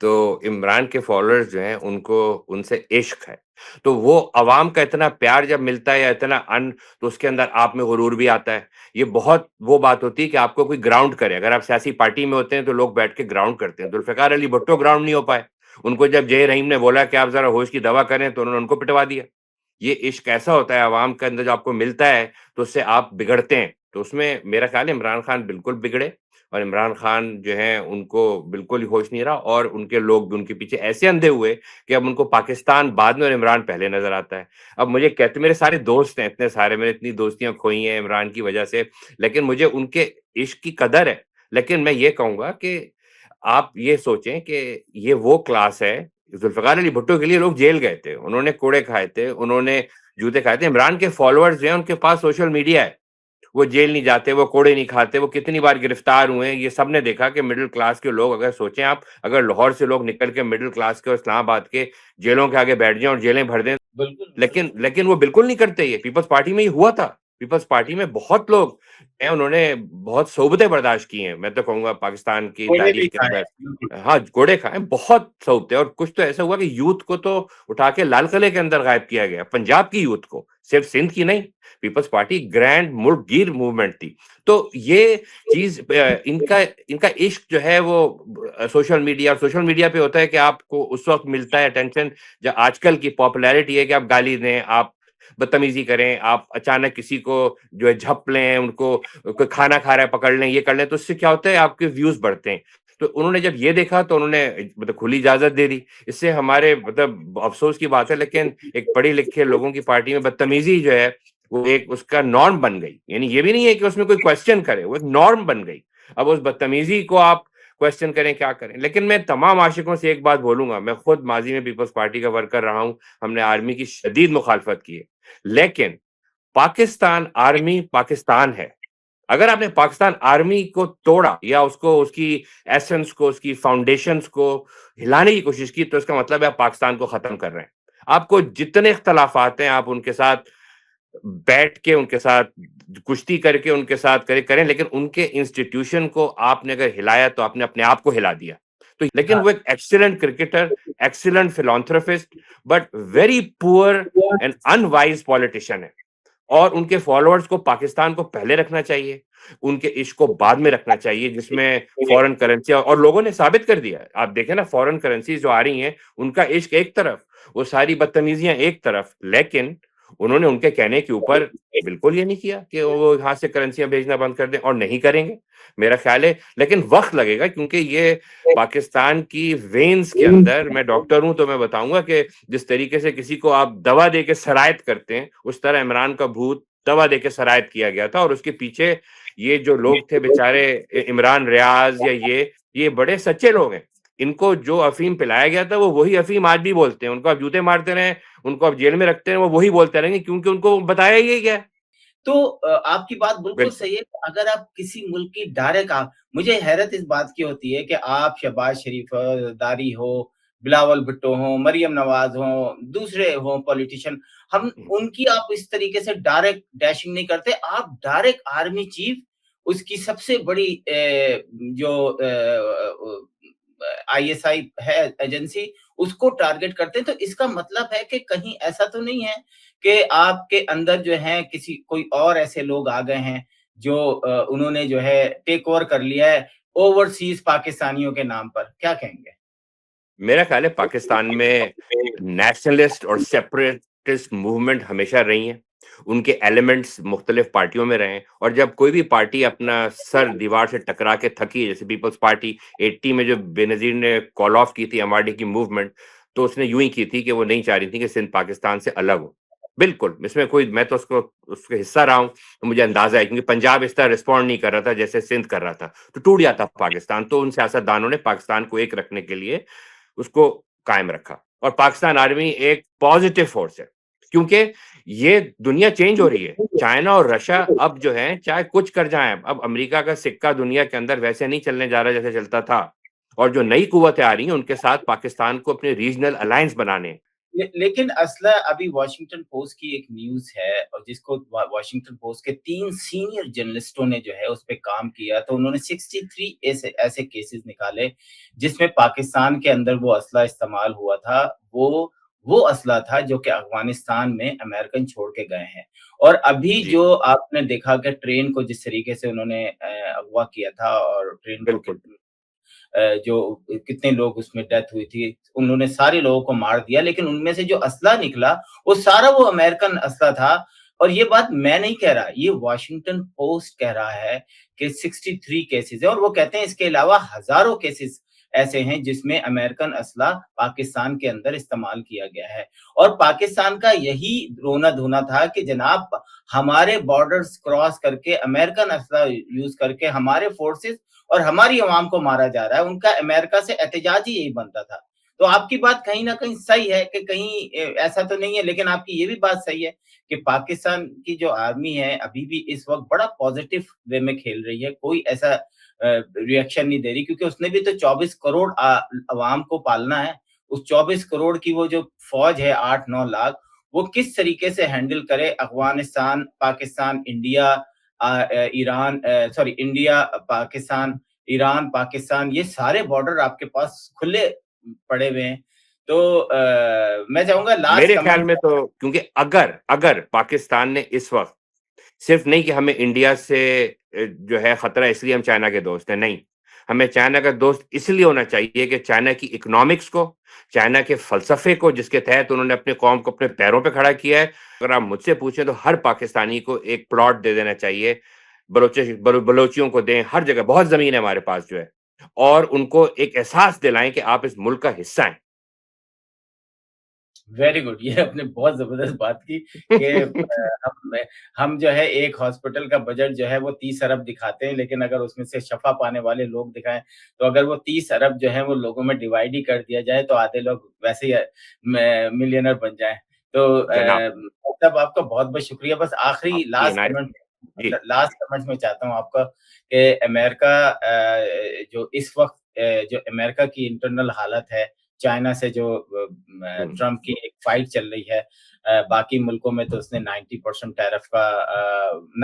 تو عمران کے فالوورز جو ہیں ان کو ان سے عشق ہے، تو وہ عوام کا اتنا پیار جب ملتا ہے یا اتنا تو اس کے اندر آپ میں غرور بھی آتا ہے. یہ بہت وہ بات ہوتی ہے کہ آپ کو کوئی گراؤنڈ کرے. اگر آپ سیاسی پارٹی میں ہوتے ہیں تو لوگ بیٹھ کے گراؤنڈ کرتے ہیں. ذوالفقار علی بھٹو گراؤنڈ نہیں ہو پائے. ان کو جب جے رحیم نے بولا کہ آپ ذرا ہوش کی دوا کریں تو انہوں نے ان کو پٹوا دیا. یہ عشق ایسا ہوتا ہے عوام کے اندر جو آپ کو ملتا ہے تو اس سے آپ بگڑتے ہیں. تو اس میں میرا خیال ہے عمران خان بالکل بگڑے، اور عمران خان جو ہیں ان کو بالکل ہی ہوش نہیں رہا، اور ان کے لوگ بھی ان کے پیچھے ایسے اندھے ہوئے کہ اب ان کو پاکستان بعد میں اور عمران پہلے نظر آتا ہے. اب مجھے کہتے میرے سارے دوست ہیں، اتنے سارے میرے اتنی دوستیاں کھوئی ہیں عمران کی وجہ سے، لیکن مجھے ان کے عشق کی قدر ہے. لیکن میں یہ کہوں گا کہ آپ یہ سوچیں کہ یہ وہ کلاس ہے. ذوالفقار علی بھٹو کے لیے لوگ جیل گئے تھے، انہوں نے کوڑے کھائے تھے، انہوں نے جوتے کھائے تھے. عمران کے فالوورز جو ہیں ان کے پاس سوشل میڈیا ہے، وہ جیل نہیں جاتے، وہ کوڑے نہیں کھاتے، وہ کتنی بار گرفتار ہوئے ہیں. یہ سب نے دیکھا کہ مڈل کلاس کے لوگ، اگر سوچیں آپ، اگر لاہور سے لوگ نکل کے مڈل کلاس کے اور اسلام آباد کے جیلوں کے آگے بیٹھ جائیں اور جیلیں بھر دیں، بالکل لیکن وہ بالکل نہیں کرتے. یہ پیپلز پارٹی میں ہی ہوا تھا. پیپلز پارٹی میں بہت لوگ ہیں، انہوں نے بہت صعوبتیں برداشت کی ہیں. میں تو کہوں گا پاکستان کی کوڑے بھی تاریخ کے کھائے اندر ہیں، بالکل. ہاں کوڑے کھائے، بہت صعوبتیں. اور کچھ تو ایسا ہوا کہ یوتھ کو تو اٹھا کے لال قلعے کے اندر غائب کیا گیا، پنجاب کی یوتھ کو، صرف سندھ کی نہیں. پیپلز پارٹی گرینڈ ملک گیر موومنٹ تھی. تو یہ چیز ان کا عشق جو ہے وہ سوشل میڈیا پہ ہوتا ہے کہ آپ کو اس وقت ملتا ہے اٹینشن جب آج کل کی پاپولیرٹی ہے کہ آپ گالی دیں، آپ بدتمیزی کریں، آپ اچانک کسی کو جو ہے جھپ لیں، ان کو کوئی کھانا کھا رہا ہے پکڑ لیں، یہ کر لیں. تو اس سے کیا ہوتا ہے آپ کے ویوز بڑھتے ہیں. تو انہوں نے جب یہ دیکھا تو انہوں نے مطلب کھلی اجازت دے دی. اس سے ہمارے مطلب افسوس کی بات ہے، لیکن ایک پڑھی لکھے لوگوں کی پارٹی میں بدتمیزی جو ہے وہ ایک اس کا نارم بن گئی. یعنی یہ بھی نہیں ہے کہ اس میں کوئی کوشچن کرے، وہ ایک نارم بن گئی. اب اس بدتمیزی کو آپ کوشچن کریں کیا کریں. لیکن میں تمام عاشقوں سے ایک بات بولوں گا، میں خود ماضی میں پیپلز پارٹی کا ورکر رہا ہوں، ہم نے آرمی کی شدید مخالفت کی ہے، لیکن پاکستان آرمی پاکستان ہے. اگر آپ نے پاکستان آرمی کو توڑا یا اس کو، اس کی ایسنس کو، اس کی فاؤنڈیشنز کو ہلانے کی کوشش کی، تو اس کا مطلب ہے آپ پاکستان کو ختم کر رہے ہیں. آپ کو جتنے اختلافات ہیں آپ ان کے ساتھ بیٹھ کے، ان کے ساتھ کشتی کر کے ان کے ساتھ کریں، لیکن ان کے انسٹیٹیوشن کو آپ نے اگر ہلایا تو آپ نے اپنے آپ کو ہلا دیا. تو لیکن وہ ایک excellent cricketer, excellent philanthropist, but very poor and unwise politician ہے. اور ان کے فالوورز کو پاکستان کو پہلے رکھنا چاہیے، ان کے عشق کو بعد میں رکھنا چاہیے، جس میں فورن کرنسی، اور لوگوں نے ثابت کر دیا. آپ دیکھیں نا فورن کرنسی جو آ رہی ہیں، ان کا عشق ایک طرف، وہ ساری بدتمیزیاں ایک طرف، لیکن انہوں نے ان کے کہنے کے اوپر بالکل یہ نہیں کیا کہ وہ یہاں سے کرنسیاں بھیجنا بند کر دیں، اور نہیں کریں گے میرا خیال ہے. لیکن وقت لگے گا، کیونکہ یہ پاکستان کی وینز کے اندر، میں ڈاکٹر ہوں تو میں بتاؤں گا کہ جس طریقے سے کسی کو آپ دوا دے کے سرایت کرتے ہیں، اس طرح عمران کا بھوت دوا دے کے سرایت کیا گیا تھا. اور اس کے پیچھے یہ جو لوگ تھے بیچارے عمران ریاض یا یہ بڑے سچے لوگ ہیں. ان کو جو افیم پلایا گیا تھا وہ وہی افیم آج بھی بولتے ہیں. ان کو آپ جوتے مارتے رہیں، ان کو آپ جیل میں رکھتے ہیں، وہ وہی بولتے رہیں گے، کیونکہ ان کو بتایا یہ کیا ہے. تو آپ کی بات بالکل صحیح ہے کہ اگر آپ کسی ملک کی مجھے حیرت اس بات کی ہوتی ہے کہ آپ شہباز شریف داری ہو، بلاول بھٹو ہوں، مریم نواز ہوں، دوسرے ہوں پولیٹیشین، ہم ان کی آپ اس طریقے سے ڈائریکٹ ڈیشنگ نہیں کرتے. آپ ڈائریکٹ آرمی چیف، اس کی سب سے بڑی جو آئی ایس آئی ہے ایجنسی، اس کو ٹارگٹ کرتے ہیں. تو اس کا مطلب ہے کہ کہیں ایسا تو نہیں ہے کہ آپ کے اندر جو ہے کوئی اور ایسے لوگ آ گئے ہیں جو انہوں نے جو ہے ٹیک اوور کر لیا ہے اوورسیز پاکستانیوں کے نام پر. کیا کہیں گے؟ میرا خیال ہے پاکستان میں نیشنلسٹ اور سیپریٹسٹ موومنٹ ہمیشہ رہی ہیں، ان کے ایلیمنٹس مختلف پارٹیوں میں رہے ہیں. اور جب کوئی بھی پارٹی اپنا سر دیوار سے ٹکرا کے تھکی، جیسے پیپلز پارٹی 80 میں جو بے نظیر نے کال آف کی تھی ایم آر ڈی کی موومنٹ، تو اس نے یوں ہی کی تھی کہ وہ نہیں چاہ رہی تھی کہ سندھ پاکستان سے الگ ہو. بالکل، اس میں کوئی، میں تو اس کا حصہ رہا ہوں، تو مجھے اندازہ ہے، کیونکہ پنجاب اس طرح رسپونڈ نہیں کر رہا تھا جیسے سندھ کر رہا تھا، تو ٹوٹ جاتا پاکستان. تو ان سیاستدانوں نے پاکستان کو ایک رکھنے کے لیے اس کو قائم رکھا. اور پاکستان آرمی ایک پازیٹیو فورس ہے، کیونکہ یہ دنیا چینج ہو رہی ہے. چائنا اور رشیا اب جو ہے چاہے کچھ کر جائیں، اب امریکہ کا سکہ دنیا کے اندر ویسے نہیں چلنے جا رہا جیسے چلتا تھا. اور جو نئی قوتیں آ رہی ہیں ان کے ساتھ پاکستان کو اپنے ریجنل الائنس بنانے ہیں. لیکن اسلحہ ابھی واشنگٹن پوسٹ کی ایک نیوز ہے اور جس کو واشنگٹن پوسٹ کے 3 سینئر جرنلسٹوں نے جو ہے اس پہ کام کیا، تو انہوں نے 63 ایسے کیسز نکالے جس میں پاکستان کے اندر وہ اسلحہ استعمال ہوا تھا، وہ اسلحہ تھا جو کہ افغانستان میں امریکن چھوڑ کے گئے ہیں۔ اور ابھی جی جو آپ نے دیکھا کہ ٹرین کو جس طریقے سے انہوں نے اغوا کیا تھا اور ٹرین کو بالکل جو کتنے لوگ اس میں ڈیتھ ہوئی تھی، انہوں نے سارے لوگوں کو مار دیا، لیکن ان میں سے جو اسلحہ نکلا وہ سارا وہ امریکن اسلحہ تھا۔ اور یہ بات میں نہیں کہہ رہا، یہ واشنگٹن پوسٹ کہہ رہا ہے کہ 63 کیسز ہیں، اور وہ کہتے ہیں اس کے علاوہ ہزاروں کیسز ایسے ہیں جس میں امریکن اسلحہ پاکستان کے اندر استعمال کیا گیا ہے۔ اور پاکستان کا یہی رونا دھونا تھا کہ جناب ہمارے بارڈرز کراس کر کے امریکن اسلحہ یوز کر کے ہمارے فورسز اور ہماری عوام کو مارا جا رہا ہے، ان کا امریکہ سے احتجاج ہی یہی بنتا تھا۔ تو آپ کی بات کہیں نہ کہیں صحیح ہے کہ کہیں ایسا تو نہیں ہے، لیکن آپ کی یہ بھی بات صحیح ہے کہ پاکستان کی جو آرمی ہے ابھی بھی اس وقت بڑا پازیٹیو وے میں کھیل رہی ہے، کوئی ایسا ریئیکشن نہیں دے رہی، کیونکہ اس نے بھی تو 24 کروڑ عوام کو پالنا ہے۔ اس 24 کروڑ کی وہ جو فوج ہے 8-9 لاکھ، وہ کس طریقے سے ہینڈل کرے Afghanistan, Pakistan, India, Iran, sorry India, Pakistan, Iran, Pakistan, یہ سارے بارڈر آپ کے پاس کھلے پڑے ہوئے ہیں۔ تو میں چاہوں گا لاسٹ میرے خیال کمنٹ۔ میں تو کیونکہ اگر پاکستان نے اس وقت صرف نہیں کہ ہمیں انڈیا سے جو ہے خطرہ اس لیے ہم چائنا کے دوست ہیں، نہیں، ہمیں چائنا کا دوست اس لیے ہونا چاہیے کہ چائنا کی اکنامکس کو، چائنا کے فلسفے کو جس کے تحت انہوں نے اپنی قوم کو اپنے پیروں پہ کھڑا کیا ہے۔ اگر آپ مجھ سے پوچھیں تو ہر پاکستانی کو ایک پلاٹ دے دینا چاہیے، بلوچیوں کو دیں، ہر جگہ بہت زمین ہے ہمارے پاس جو ہے، اور ان کو ایک احساس دلائیں کہ آپ اس ملک کا حصہ ہیں۔ ویری گڈ، یہ آپ نے بہت زبردست بات کی کہ ہم جو ہے ایک ہاسپٹل کا بجٹ جو ہے وہ 30 ارب دکھاتے ہیں، لیکن اگر اس میں سے شفا پانے والے لوگ دکھائیں تو اگر وہ 30 ارب جو ہے وہ لوگوں میں ڈیوائڈ ہی کر دیا جائے تو آدھے لوگ ویسے ہی ملینر بن جائیں۔ تو جناب مطلب آپ کا بہت بہت شکریہ۔ بس آخری آپ کی عنایت۔ جی لاسٹ کمنٹ میں چاہتا ہوں آپ کا کہ امریکہ جو اس وقت جو امریکہ کی انٹرنل حالت ہے، چائنا سے جو ٹرمپ کی ایک فائٹ چل رہی ہے، باقی ملکوں میں تو اس نے 90% ٹیرف کا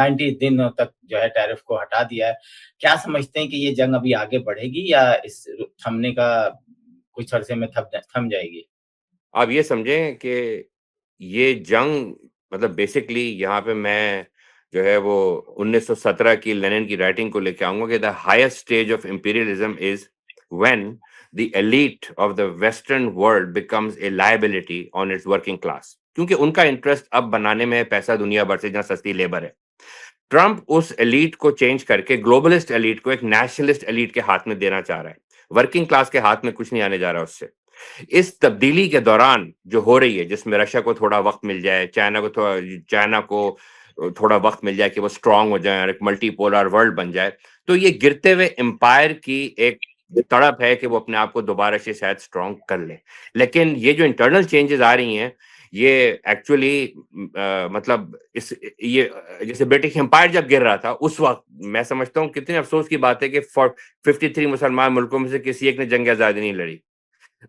90 دنوں تک جو ہے ٹیرف کو ہٹا دیا ہے۔ کیا سمجھتے ہیں کہ یہ جنگ ابھی آگے بڑھے گی یا اس تھمنے کا کچھ عرصے میں تھم جائے گی؟ آپ یہ سمجھیں کہ یہ جنگ مطلب بیسکلی یہاں پہ میں جو ہے وہ 1917 کی لینن کی رائٹنگ کو لے کے آؤں گا کہ the highest stage of imperialism is when the elite of the western world becomes a liability on its working class, کیونکہ ان کا انٹرسٹ اب بنانے میں پیسہ دنیا بھر سے جہاں سستی لیبر ہے۔ ٹرمپ اس ایلیٹ کو چینج کر کے گلوبلسٹ ایلیٹ کو ایک نیشنلسٹ ایلیٹ کے ہاتھ میں دینا چاہ رہا ہے، ورکنگ کلاس کے ہاتھ میں کچھ نہیں آنے جا رہا اس سے۔ اس تبدیلی کے دوران جو ہو رہی ہے، جس میں رشیا کو تھوڑا وقت مل جائے، چائنا کو تھوڑا وقت مل جائے کہ وہ اسٹرانگ ہو جائیں اور ایک ملٹی پولر ورلڈ بن جائے، تو یہ گرتے ہوئے امپائر کی ایک تڑپ ہے کہ وہ اپنے آپ کو دوبارہ سے شاید اسٹرانگ کر لے۔ لیکن یہ جو انٹرنل چینجز آ رہی ہیں، یہ ایکچولی مطلب یہ جیسے برٹش امپائر جب گر رہا تھا اس وقت میں سمجھتا ہوں کتنے افسوس کی بات ہے کہ 53 مسلمان ملکوں میں سے کسی ایک نے جنگ آزادی نہیں لڑی۔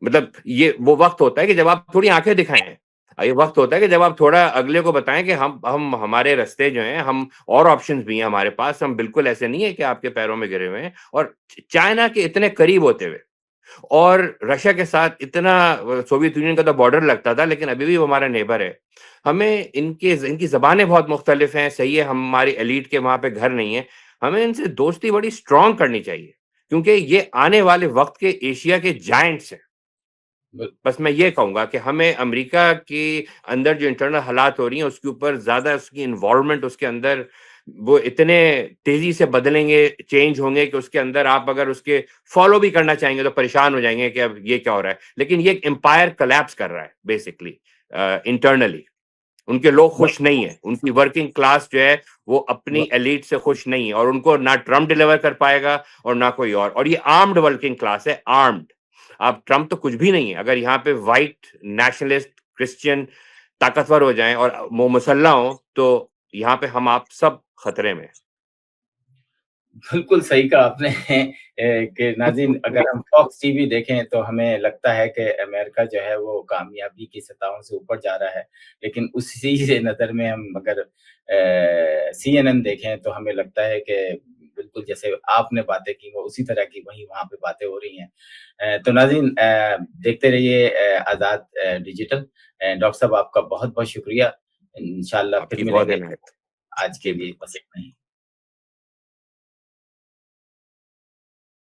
مطلب یہ وہ وقت ہوتا ہے کہ جب آپ تھوڑی آنکھیں دکھائیں، یہ وقت ہوتا ہے کہ جب آپ تھوڑا اگلے کو بتائیں کہ ہم ہمارے رستے جو ہیں، ہم اور آپشنز بھی ہیں ہمارے پاس، ہم بالکل ایسے نہیں ہے کہ آپ کے پیروں میں گرے ہوئے ہیں۔ اور چائنا کے اتنے قریب ہوتے ہوئے اور رشیا کے ساتھ اتنا، سوویت یونین کا تو بارڈر لگتا تھا لیکن ابھی بھی وہ ہمارا نیبر ہے، ہمیں ان کی زبانیں بہت مختلف ہیں، صحیح ہے ہماری ایلیٹ کے وہاں پہ گھر نہیں ہے، ہمیں ان سے دوستی بڑی اسٹرانگ کرنی چاہیے، کیونکہ یہ آنے والے وقت کے ایشیا کے جائنٹس ہیں۔ بس میں یہ کہوں گا کہ ہمیں امریکہ کے اندر جو انٹرنل حالات ہو رہی ہیں اس کے اوپر زیادہ اس کی انوالومنٹ، اس کے اندر وہ اتنے تیزی سے بدلیں گے، چینج ہوں گے کہ اس کے اندر آپ اگر اس کے فالو بھی کرنا چاہیں گے تو پریشان ہو جائیں گے کہ اب یہ کیا ہو رہا ہے۔ لیکن یہ ایک امپائر کلیپس کر رہا ہے بیسکلی انٹرنلی، ان کے لوگ خوش نہیں ہیں، ان کی ورکنگ کلاس جو ہے وہ اپنی ایلیٹ سے خوش نہیں ہے، اور ان کو نہ ٹرمپ ڈیلیور کر پائے گا اور نہ کوئی اور یہ آرمڈ ورکنگ کلاس ہے، آرمڈ۔ آپ ٹرمپ تو کچھ بھی نہیں ہے، اگر یہاں پہ وائٹ نیشنلسٹ کرسچین طاقتور ہو جائیں اور وہ مسلح ہوں تو یہاں پہ ہم آپ سب خطرے میں۔ بالکل صحیح کہا آپ نے کہ ناظرین اگر ہم فاکس ٹی وی دیکھیں تو ہمیں لگتا ہے کہ امریکہ جو ہے وہ کامیابی کی سطحوں سے اوپر جا رہا ہے، لیکن اسی سے نظر میں ہم اگر CNN دیکھیں تو ہمیں لگتا ہے کہ بالکل جیسے آپ نے باتیں کی وہ اسی طرح کی وہیں وہاں پہ باتیں ہو رہی ہیں۔ تو ناظرین دیکھتے رہیے آزاد ڈیجیٹل۔ ڈاکٹر صاحب آپ کا بہت بہت شکریہ، انشاءاللہ آپ پھر کی بہت ملیں گے۔ عنایت۔ آج کے جی لیے بالکل۔ بس اتنا ہی۔